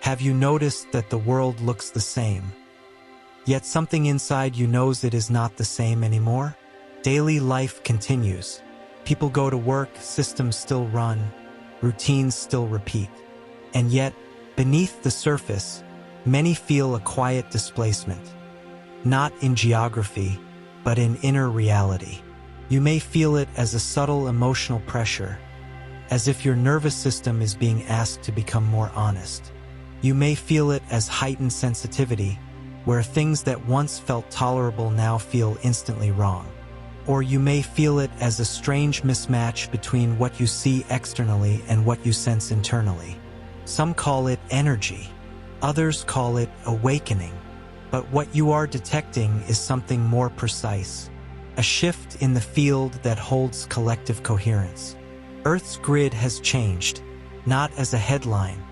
Have you noticed that the world looks the same, yet something inside you knows it is not the same anymore? Daily life continues. People go to work, systems still run, routines still repeat. And yet, beneath the surface, many feel a quiet displacement. Not in geography, but in inner reality. You may feel it as a subtle emotional pressure, as if your nervous system is being asked to become more honest. You may feel it as heightened sensitivity, where things that once felt tolerable now feel instantly wrong. Or you may feel it as a strange mismatch between what you see externally and what you sense internally. Some call it energy, others call it awakening. But what you are detecting is something more precise, a shift in the field that holds collective coherence. Earth's grid has changed, not as a headline,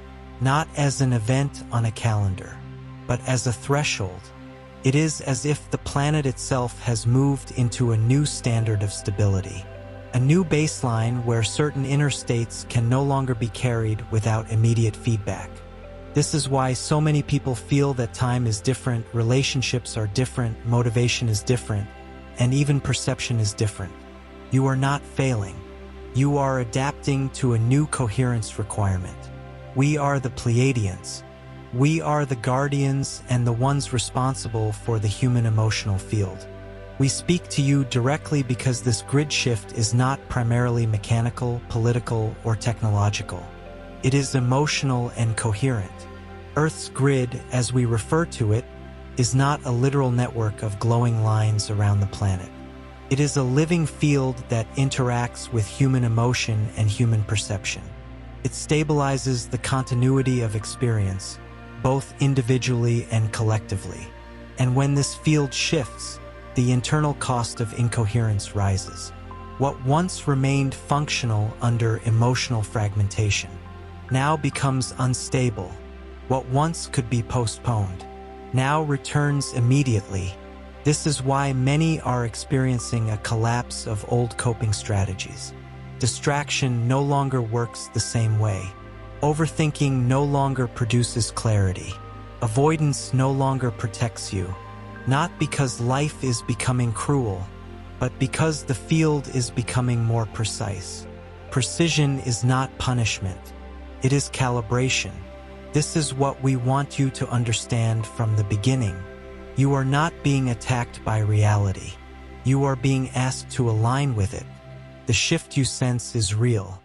not as an event on a calendar, but as a threshold. It is as if the planet itself has moved into a new standard of stability, a new baseline where certain inner states can no longer be carried without immediate feedback. This is why so many people feel that time is different, relationships are different, motivation is different, and even perception is different. You are not failing. You are adapting to a new coherence requirement. We are the Pleiadians. We are the guardians and the ones responsible for the human emotional field. We speak to you directly because this grid shift is not primarily mechanical, political, or technological. It is emotional and coherent. Earth's grid, as we refer to it, is not a literal network of glowing lines around the planet. It is a living field that interacts with human emotion and human perception. It stabilizes the continuity of experience, both individually and collectively. And when this field shifts, the internal cost of incoherence rises. What once remained functional under emotional fragmentation now becomes unstable. What once could be postponed now returns immediately. This is why many are experiencing a collapse of old coping strategies. Distraction no longer works the same way. Overthinking no longer produces clarity. Avoidance no longer protects you. Not because life is becoming cruel, but because the field is becoming more precise. Precision is not punishment. It is calibration. This is what we want you to understand from the beginning. You are not being attacked by reality. You are being asked to align with it. The shift you sense is real,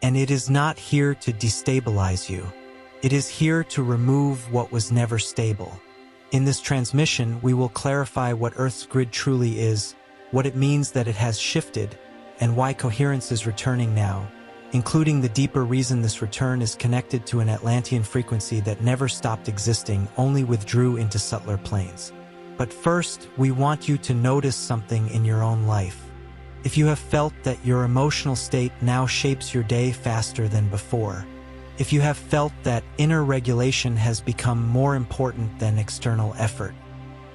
and it is not here to destabilize you. It is here to remove what was never stable. In this transmission, we will clarify what Earth's grid truly is, what it means that it has shifted, and why coherence is returning now, including the deeper reason this return is connected to an Atlantean frequency that never stopped existing, only withdrew into subtler planes. But first, we want you to notice something in your own life. If you have felt that your emotional state now shapes your day faster than before, if you have felt that inner regulation has become more important than external effort,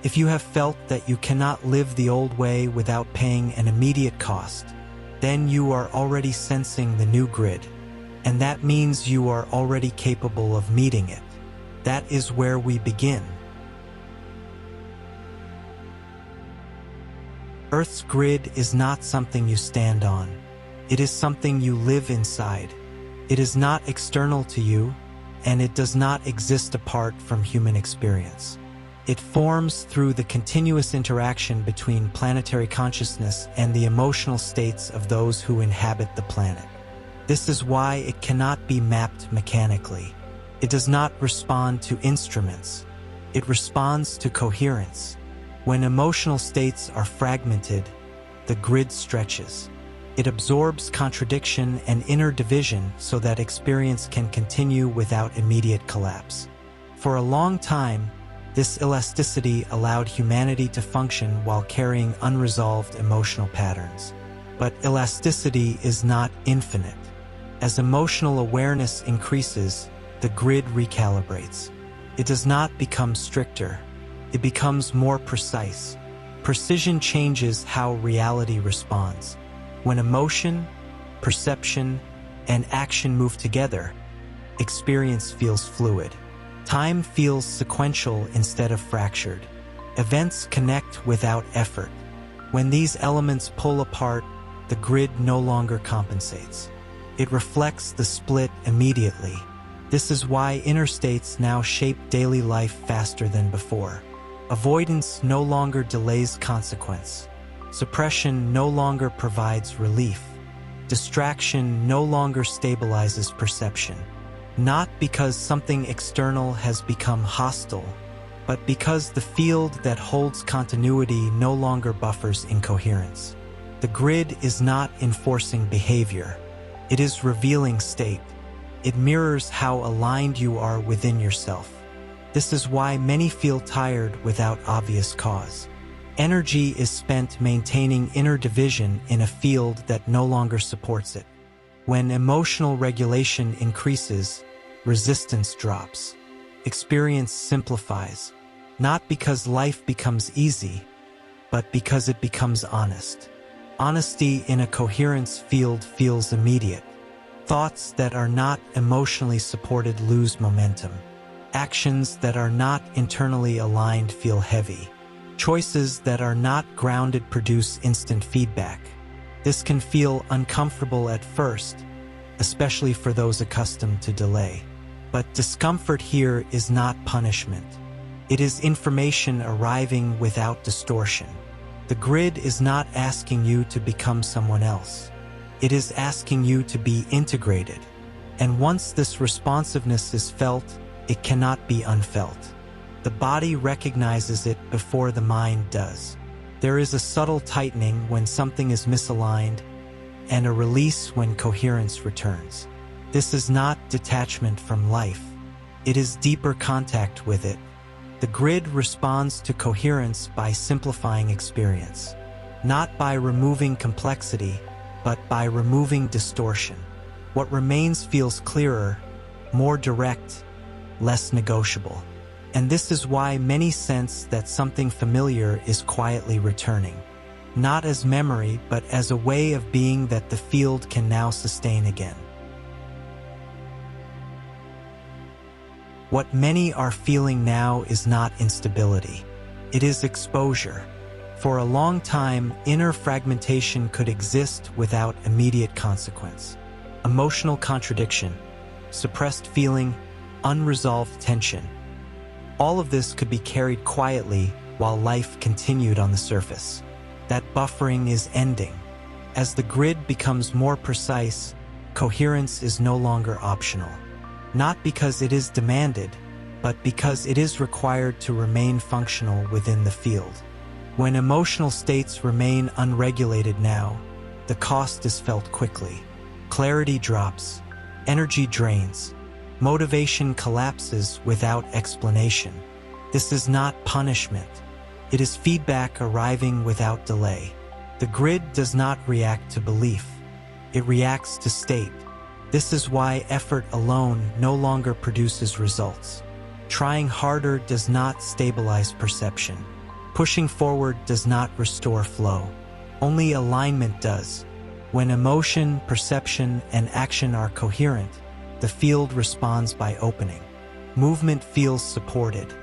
if you have felt that you cannot live the old way without paying an immediate cost, then you are already sensing the new grid, and that means you are already capable of meeting it. That is where we begin. Earth's grid is not something you stand on. It is something you live inside. It is not external to you, and it does not exist apart from human experience. It forms through the continuous interaction between planetary consciousness and the emotional states of those who inhabit the planet. This is why it cannot be mapped mechanically. It does not respond to instruments. It responds to coherence. When emotional states are fragmented, the grid stretches. It absorbs contradiction and inner division so that experience can continue without immediate collapse. For a long time, this elasticity allowed humanity to function while carrying unresolved emotional patterns. But elasticity is not infinite. As emotional awareness increases, the grid recalibrates. It does not become stricter. It becomes more precise. Precision changes how reality responds. When emotion, perception, and action move together, experience feels fluid. Time feels sequential instead of fractured. Events connect without effort. When these elements pull apart, the grid no longer compensates. It reflects the split immediately. This is why interstates now shape daily life faster than before. Avoidance no longer delays consequence. Suppression no longer provides relief. Distraction no longer stabilizes perception. Not because something external has become hostile, but because the field that holds continuity no longer buffers incoherence. The grid is not enforcing behavior. It is revealing state. It mirrors how aligned you are within yourself. This is why many feel tired without obvious cause. Energy is spent maintaining inner division in a field that no longer supports it. When emotional regulation increases, resistance drops. Experience simplifies, not because life becomes easy, but because it becomes honest. Honesty in a coherence field feels immediate. Thoughts that are not emotionally supported lose momentum. Actions that are not internally aligned feel heavy. Choices that are not grounded produce instant feedback. This can feel uncomfortable at first, especially for those accustomed to delay. But discomfort here is not punishment. It is information arriving without distortion. The grid is not asking you to become someone else. It is asking you to be integrated. And once this responsiveness is felt, it cannot be unfelt. The body recognizes it before the mind does. There is a subtle tightening when something is misaligned, and a release when coherence returns. This is not detachment from life. It is deeper contact with it. The grid responds to coherence by simplifying experience, not by removing complexity, but by removing distortion. What remains feels clearer, more direct, less negotiable. And this is why many sense that something familiar is quietly returning, not as memory, but as a way of being that the field can now sustain again. What many are feeling now is not instability. It is exposure. For a long time, inner fragmentation could exist without immediate consequence. Emotional contradiction, suppressed feeling, unresolved tension. All of this could be carried quietly while life continued on the surface. That buffering is ending. As the grid becomes more precise, coherence is no longer optional. Not because it is demanded, but because it is required to remain functional within the field. When emotional states remain unregulated now, the cost is felt quickly. Clarity drops, energy drains, motivation collapses without explanation. This is not punishment. It is feedback arriving without delay. The grid does not react to belief. It reacts to state. This is why effort alone no longer produces results. Trying harder does not stabilize perception. Pushing forward does not restore flow. Only alignment does. When emotion, perception, and action are coherent, the field responds by opening. Movement feels supported.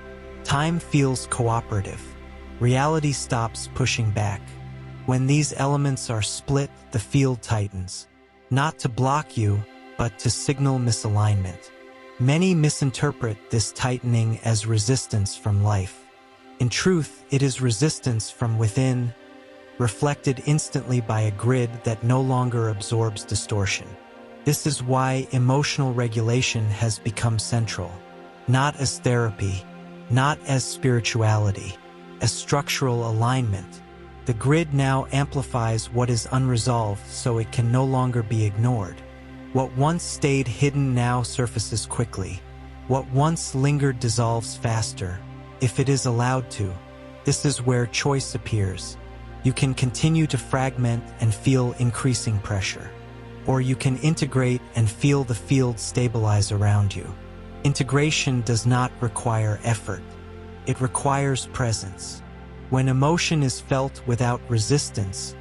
Time feels cooperative. Reality stops pushing back. When these elements are split, the field tightens. Not to block you, but to signal misalignment. Many misinterpret this tightening as resistance from life. In truth, it is resistance from within, reflected instantly by a grid that no longer absorbs distortion. This is why emotional regulation has become central, not as therapy, not as spirituality, as structural alignment. The grid now amplifies what is unresolved so it can no longer be ignored. What once stayed hidden now surfaces quickly. What once lingered dissolves faster, if it is allowed to. This is where choice appears. You can continue to fragment and feel increasing pressure. Or you can integrate and feel the field stabilize around you. Integration does not require effort. It requires presence. When emotion is felt without resistance,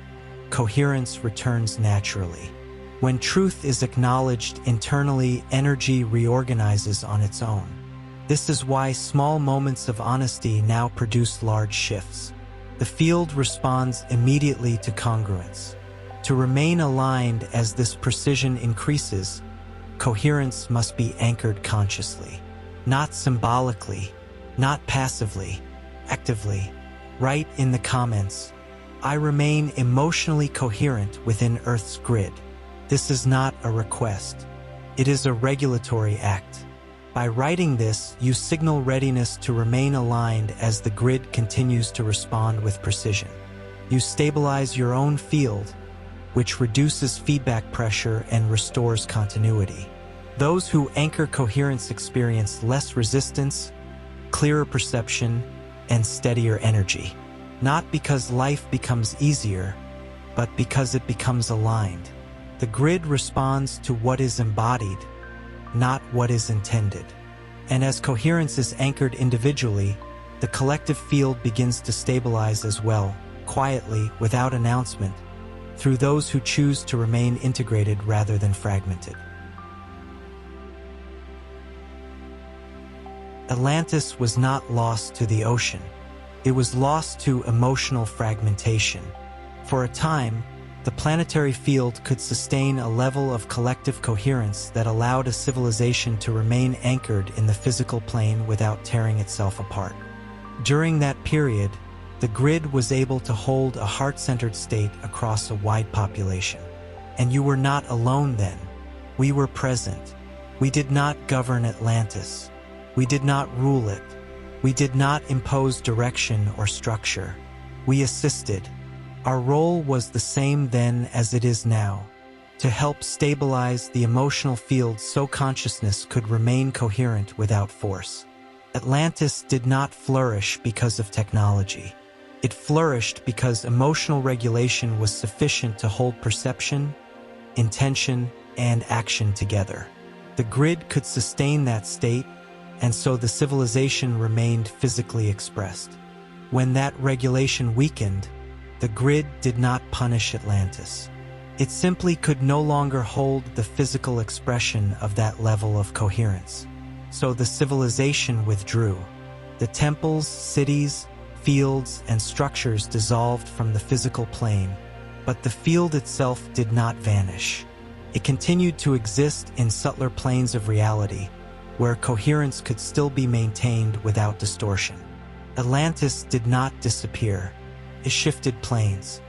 coherence returns naturally. When truth is acknowledged internally, energy reorganizes on its own. This is why small moments of honesty now produce large shifts. The field responds immediately to congruence. To remain aligned as this precision increases, coherence must be anchored consciously, not symbolically, not passively, actively. Write in the comments, "I remain emotionally coherent within Earth's grid." This is not a request. It is a regulatory act. By writing this, you signal readiness to remain aligned as the grid continues to respond with precision. You stabilize your own field, which reduces feedback pressure and restores continuity. Those who anchor coherence experience less resistance, clearer perception, and steadier energy. Not because life becomes easier, but because it becomes aligned. The grid responds to what is embodied, not what is intended. And as coherence is anchored individually, the collective field begins to stabilize as well, quietly, without announcement, through those who choose to remain integrated rather than fragmented. Atlantis was not lost to the ocean. It was lost to emotional fragmentation. For a time, the planetary field could sustain a level of collective coherence that allowed a civilization to remain anchored in the physical plane without tearing itself apart. During that period, the grid was able to hold a heart-centered state across a wide population. And you were not alone then. We were present. We did not govern Atlantis. We did not rule it. We did not impose direction or structure. We assisted. Our role was the same then as it is now, to help stabilize the emotional field so consciousness could remain coherent without force. Atlantis did not flourish because of technology. It flourished because emotional regulation was sufficient to hold perception, intention, and action together. The grid could sustain that state, and so the civilization remained physically expressed. When that regulation weakened, the grid did not punish Atlantis. It simply could no longer hold the physical expression of that level of coherence. So the civilization withdrew. The temples, cities, fields, and structures dissolved from the physical plane, but the field itself did not vanish. It continued to exist in subtler planes of reality, where coherence could still be maintained without distortion. Atlantis did not disappear. It shifted planes,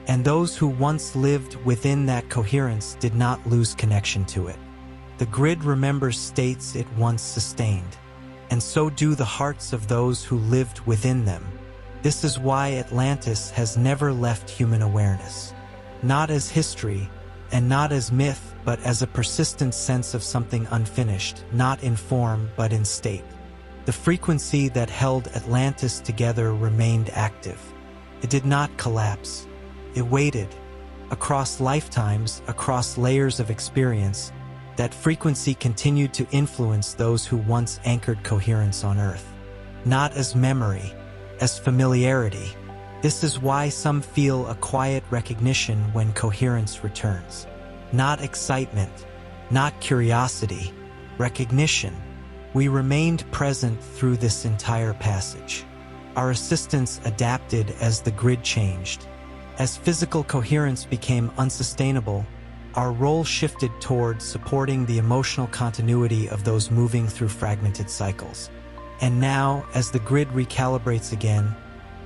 and those who once lived within that coherence did not lose connection to it. The grid remembers states it once sustained, and so do the hearts of those who lived within them. This is why Atlantis has never left human awareness, not as history and not as myth, but as a persistent sense of something unfinished, not in form but in state. The frequency that held Atlantis together remained active. It did not collapse. It waited. Across lifetimes, across layers of experience, that frequency continued to influence those who once anchored coherence on Earth. Not as memory, as familiarity. This is why some feel a quiet recognition when coherence returns. Not excitement, not curiosity, recognition. We remained present through this entire passage. Our assistance adapted as the grid changed. As physical coherence became unsustainable, our role shifted toward supporting the emotional continuity of those moving through fragmented cycles. And now, as the grid recalibrates again,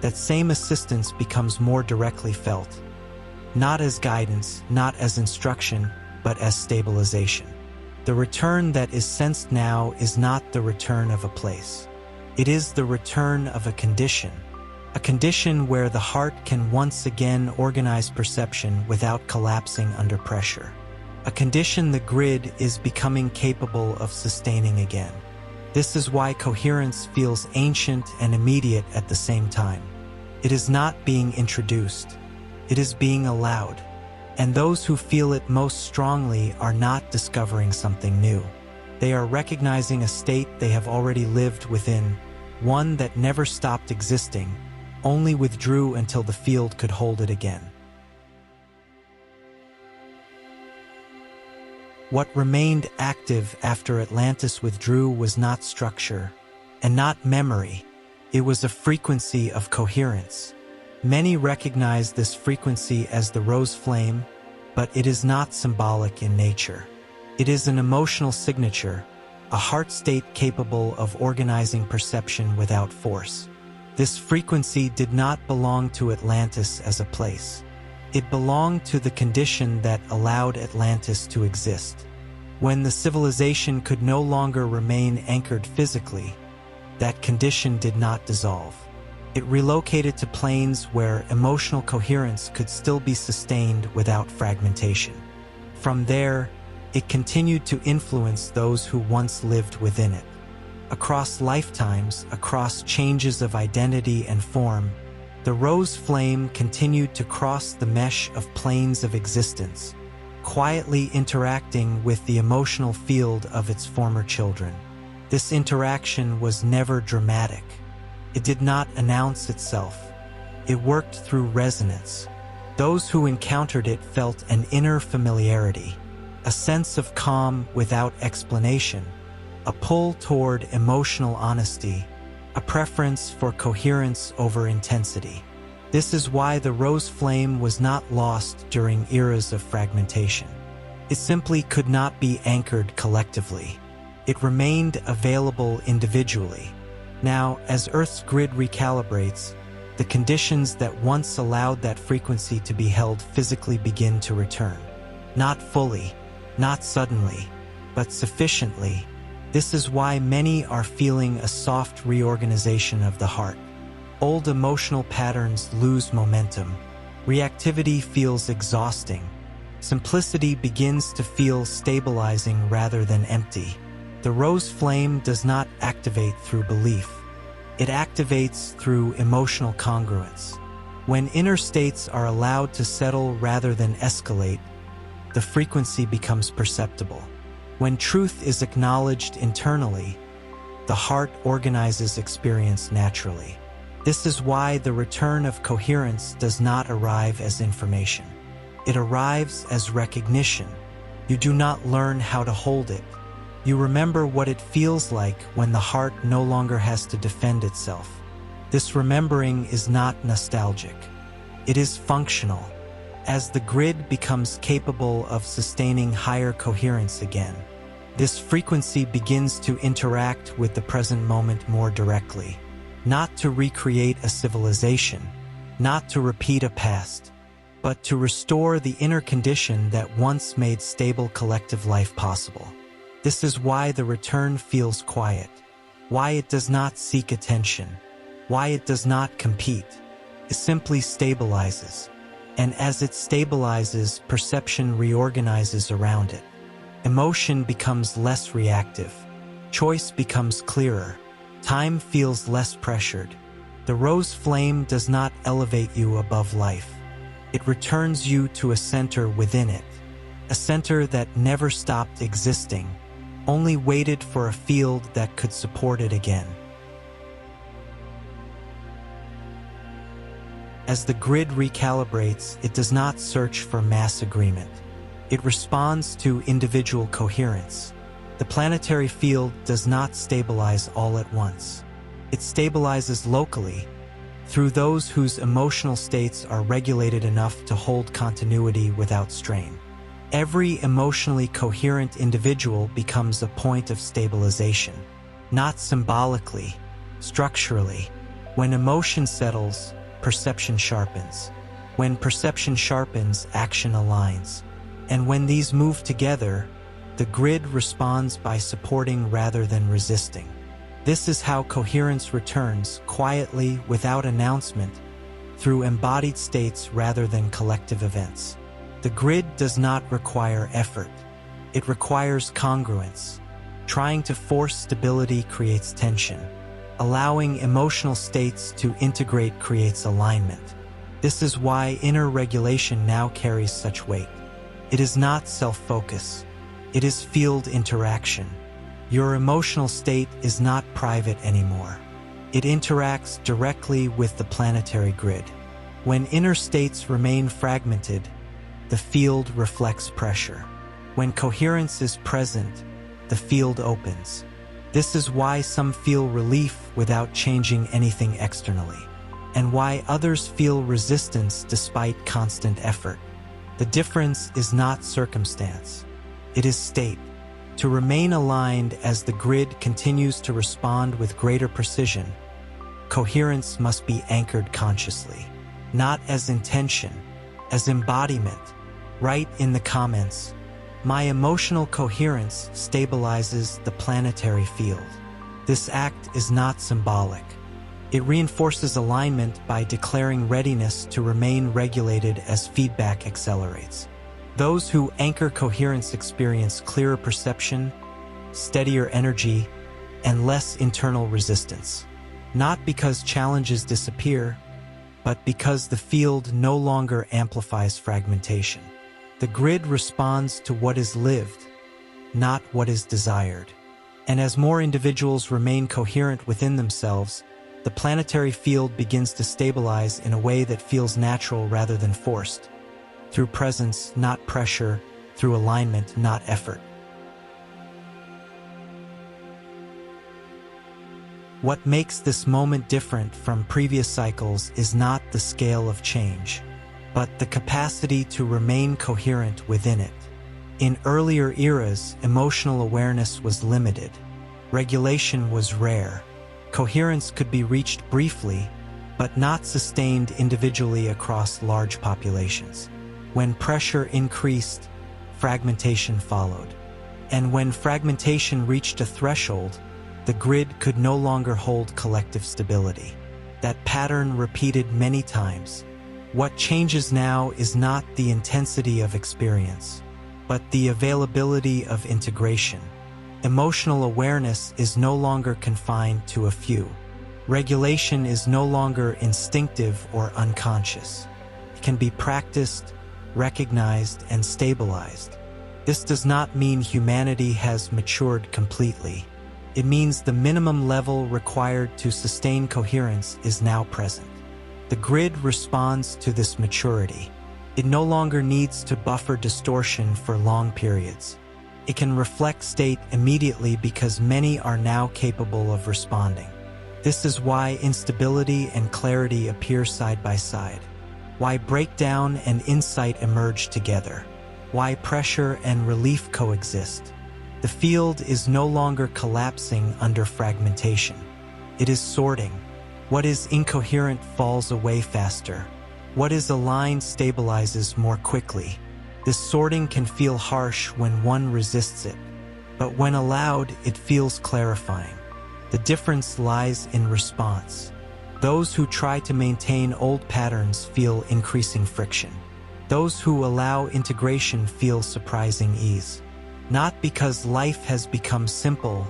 that same assistance becomes more directly felt. Not as guidance, not as instruction, but as stabilization. The return that is sensed now is not the return of a place. It is the return of a condition where the heart can once again organize perception without collapsing under pressure. A condition the grid is becoming capable of sustaining again. This is why coherence feels ancient and immediate at the same time. It is not being introduced. It is being allowed. And those who feel it most strongly are not discovering something new. They are recognizing a state they have already lived within, one that never stopped existing, only withdrew until the field could hold it again. What remained active after Atlantis withdrew was not structure, and not memory. It was a frequency of coherence. Many recognize this frequency as the roseflame, but it is not symbolic in nature. It is an emotional signature, a heart state capable of organizing perception without force. This frequency did not belong to Atlantis as a place. It belonged to the condition that allowed Atlantis to exist. When the civilization could no longer remain anchored physically, that condition did not dissolve. It relocated to planes where emotional coherence could still be sustained without fragmentation. From there, it continued to influence those who once lived within it. Across lifetimes, across changes of identity and form, the rose flame continued to cross the mesh of planes of existence, quietly interacting with the emotional field of its former children. This interaction was never dramatic. It did not announce itself. It worked through resonance. Those who encountered it felt an inner familiarity, a sense of calm without explanation, a pull toward emotional honesty, a preference for coherence over intensity. This is why the rose flame was not lost during eras of fragmentation. It simply could not be anchored collectively. It remained available individually. Now, as Earth's grid recalibrates, the conditions that once allowed that frequency to be held physically begin to return. Not fully, not suddenly, but sufficiently. This is why many are feeling a soft reorganization of the heart. Old emotional patterns lose momentum. Reactivity feels exhausting. Simplicity begins to feel stabilizing rather than empty. The rose flame does not activate through belief. It activates through emotional congruence. When inner states are allowed to settle rather than escalate, the frequency becomes perceptible. When truth is acknowledged internally, the heart organizes experience naturally. This is why the return of coherence does not arrive as information. It arrives as recognition. You do not learn how to hold it. You remember what it feels like when the heart no longer has to defend itself. This remembering is not nostalgic. It is functional. As the grid becomes capable of sustaining higher coherence again, this frequency begins to interact with the present moment more directly. Not to recreate a civilization, not to repeat a past, but to restore the inner condition that once made stable collective life possible. This is why the return feels quiet, why it does not seek attention, why it does not compete. It simply stabilizes. And as it stabilizes, perception reorganizes around it. Emotion becomes less reactive. Choice becomes clearer. Time feels less pressured. The rose flame does not elevate you above life. It returns you to a center within it, a center that never stopped existing, only waited for a field that could support it again. As the grid recalibrates, it does not search for mass agreement. It responds to individual coherence. The planetary field does not stabilize all at once. It stabilizes locally, through those whose emotional states are regulated enough to hold continuity without strain. Every emotionally coherent individual becomes a point of stabilization, not symbolically, structurally. When emotion settles, perception sharpens. When perception sharpens, action aligns. And when these move together, the grid responds by supporting rather than resisting. This is how coherence returns, quietly, without announcement, through embodied states rather than collective events. The grid does not require effort. It requires congruence. Trying to force stability creates tension. Allowing emotional states to integrate creates alignment. This is why inner regulation now carries such weight. It is not self-focus. It is field interaction. Your emotional state is not private anymore. It interacts directly with the planetary grid. When inner states remain fragmented, the field reflects pressure. When coherence is present, the field opens. This is why some feel relief without changing anything externally, and why others feel resistance despite constant effort. The difference is not circumstance, it is state. To remain aligned as the grid continues to respond with greater precision, coherence must be anchored consciously, not as intention, as embodiment. Write in the comments, "My emotional coherence stabilizes the planetary field." This act is not symbolic. It reinforces alignment by declaring readiness to remain regulated as feedback accelerates. Those who anchor coherence experience clearer perception, steadier energy, and less internal resistance. Not because challenges disappear, but because the field no longer amplifies fragmentation. The grid responds to what is lived, not what is desired. And as more individuals remain coherent within themselves, the planetary field begins to stabilize in a way that feels natural rather than forced. Through presence, not pressure, through alignment, not effort. What makes this moment different from previous cycles is not the scale of change, but the capacity to remain coherent within it. In earlier eras, emotional awareness was limited. Regulation was rare. Coherence could be reached briefly, but not sustained individually across large populations. When pressure increased, fragmentation followed. And when fragmentation reached a threshold, the grid could no longer hold collective stability. That pattern repeated many times. What changes now is not the intensity of experience, but the availability of integration. Emotional awareness is no longer confined to a few. Regulation is no longer instinctive or unconscious. It can be practiced, recognized, and stabilized. This does not mean humanity has matured completely. It means the minimum level required to sustain coherence is now present. The grid responds to this maturity. It no longer needs to buffer distortion for long periods. It can reflect state immediately because many are now capable of responding. This is why instability and clarity appear side by side. Why breakdown and insight emerge together. Why pressure and relief coexist. The field is no longer collapsing under fragmentation. It is sorting. What is incoherent falls away faster. What is aligned stabilizes more quickly. This sorting can feel harsh when one resists it, but when allowed, it feels clarifying. The difference lies in response. Those who try to maintain old patterns feel increasing friction. Those who allow integration feel surprising ease. Not because life has become simple,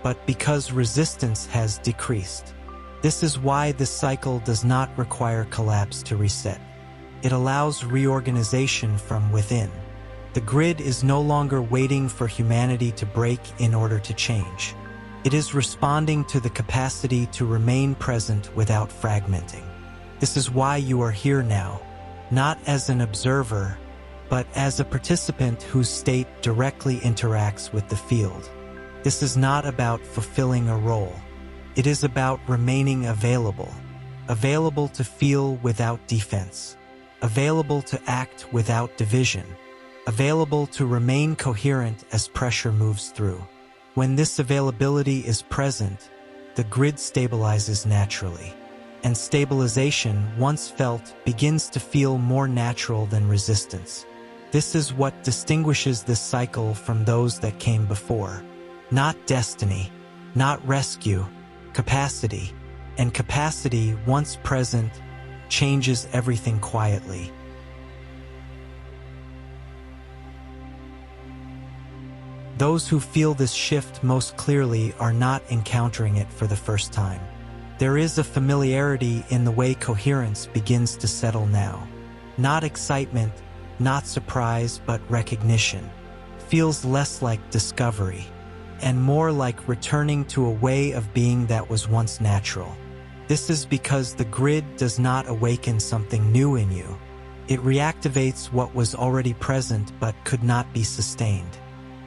but because resistance has decreased. This is why this cycle does not require collapse to reset. It allows reorganization from within. The grid is no longer waiting for humanity to break in order to change. It is responding to the capacity to remain present without fragmenting. This is why you are here now, not as an observer, but as a participant whose state directly interacts with the field. This is not about fulfilling a role. It is about remaining available. Available to feel without defense. Available to act without division. Available to remain coherent as pressure moves through. When this availability is present, the grid stabilizes naturally. And stabilization, once felt, begins to feel more natural than resistance. This is what distinguishes this cycle from those that came before. Not destiny, not rescue, capacity. And capacity, once present, changes everything quietly. Those who feel this shift most clearly are not encountering it for the first time. There is a familiarity in the way coherence begins to settle now. Not excitement, not surprise, but recognition. Feels less like discovery, and more like returning to a way of being that was once natural. This is because the grid does not awaken something new in you. It reactivates what was already present but could not be sustained.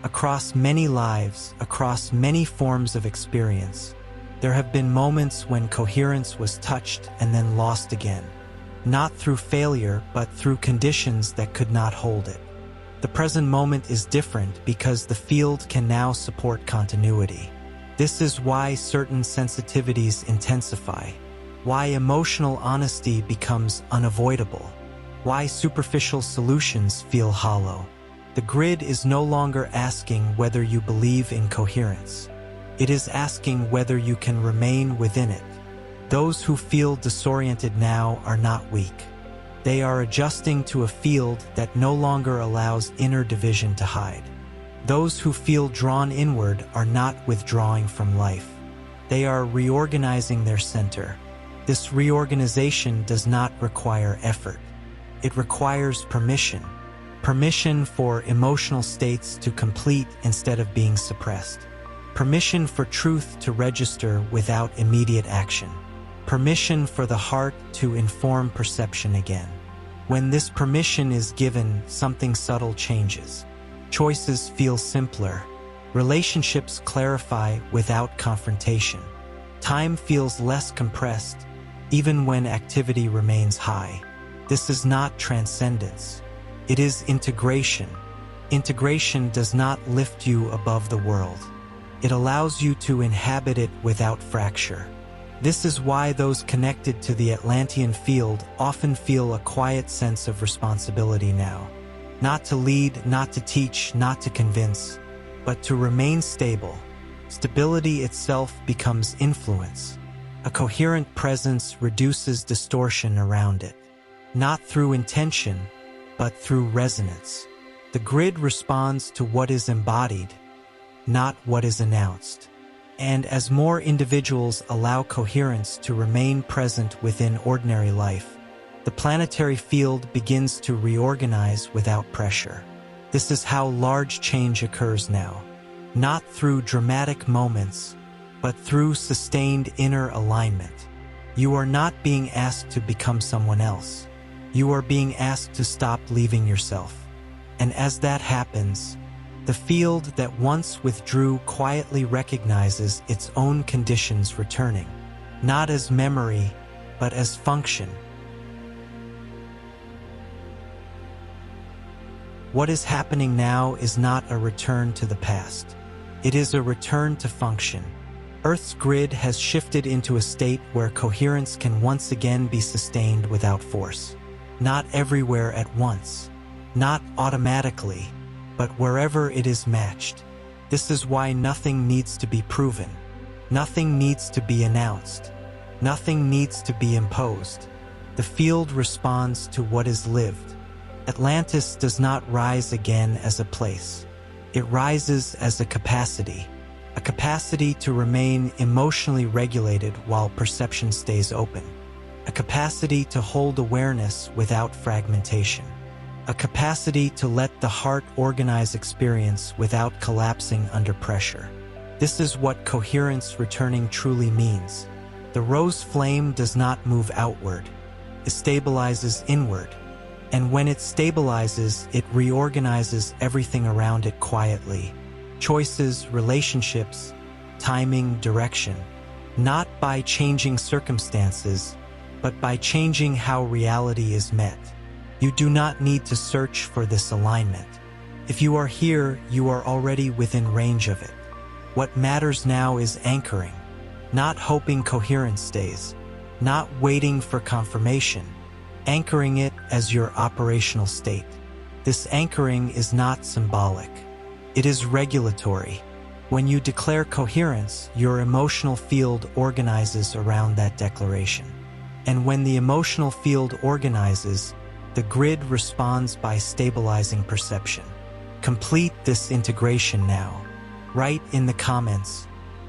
Across many lives, across many forms of experience, there have been moments when coherence was touched and then lost again. Not through failure, but through conditions that could not hold it. The present moment is different because the field can now support continuity. This is why certain sensitivities intensify, why emotional honesty becomes unavoidable, why superficial solutions feel hollow. The grid is no longer asking whether you believe in coherence. It is asking whether you can remain within it. Those who feel disoriented now are not weak. They are adjusting to a field that no longer allows inner division to hide. Those who feel drawn inward are not withdrawing from life. They are reorganizing their center. This reorganization does not require effort. It requires permission. Permission for emotional states to complete instead of being suppressed. Permission for truth to register without immediate action. Permission for the heart to inform perception again. When this permission is given, something subtle changes. Choices feel simpler. Relationships clarify without confrontation. Time feels less compressed, even when activity remains high. This is not transcendence. It is integration. Integration does not lift you above the world. It allows you to inhabit it without fracture. This is why those connected to the Atlantean field often feel a quiet sense of responsibility now. Not to lead, not to teach, not to convince, but to remain stable. Stability itself becomes influence. A coherent presence reduces distortion around it. Not through intention, but through resonance. The grid responds to what is embodied, not what is announced. And as more individuals allow coherence to remain present within ordinary life, the planetary field begins to reorganize without pressure. This is how large change occurs now. Not through dramatic moments, but through sustained inner alignment. You are not being asked to become someone else. You are being asked to stop leaving yourself. And as that happens, the field that once withdrew quietly recognizes its own conditions returning, not as memory, but as function. What is happening now is not a return to the past. It is a return to function. Earth's grid has shifted into a state where coherence can once again be sustained without force. Not everywhere at once, not automatically, but wherever it is matched. This is why nothing needs to be proven. Nothing needs to be announced. Nothing needs to be imposed. The field responds to what is lived. Atlantis does not rise again as a place. It rises as a capacity to remain emotionally regulated while perception stays open. A capacity to hold awareness without fragmentation. A capacity to let the heart organize experience without collapsing under pressure. This is what coherence returning truly means. The rose flame does not move outward. It stabilizes inward. And when it stabilizes, it reorganizes everything around it quietly. Choices, relationships, timing, direction. Not by changing circumstances, but by changing how reality is met. You do not need to search for this alignment. If you are here, you are already within range of it. What matters now is anchoring, not hoping coherence stays, not waiting for confirmation, anchoring it as your operational state. This anchoring is not symbolic. It is regulatory. When you declare coherence, your emotional field organizes around that declaration. And when the emotional field organizes, the grid responds by stabilizing perception. Complete this integration now. Write in the comments,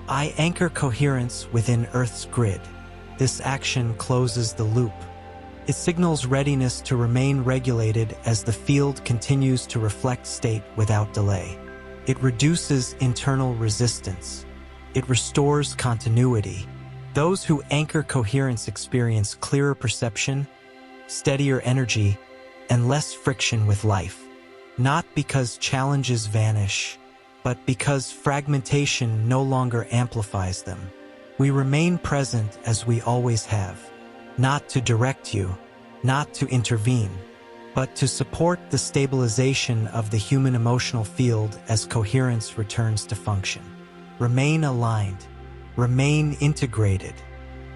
I anchor coherence within Earth's grid. This action closes the loop. It signals readiness to remain regulated as the field continues to reflect state without delay. It reduces internal resistance. It restores continuity. Those who anchor coherence experience clearer perception, steadier energy, and less friction with life. Not because challenges vanish, but because fragmentation no longer amplifies them. We remain present as we always have, not to direct you, not to intervene, but to support the stabilization of the human emotional field as coherence returns to function. Remain aligned, remain integrated,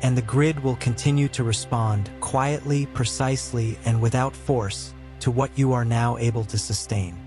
and the grid will continue to respond quietly, precisely, and without force to what you are now able to sustain.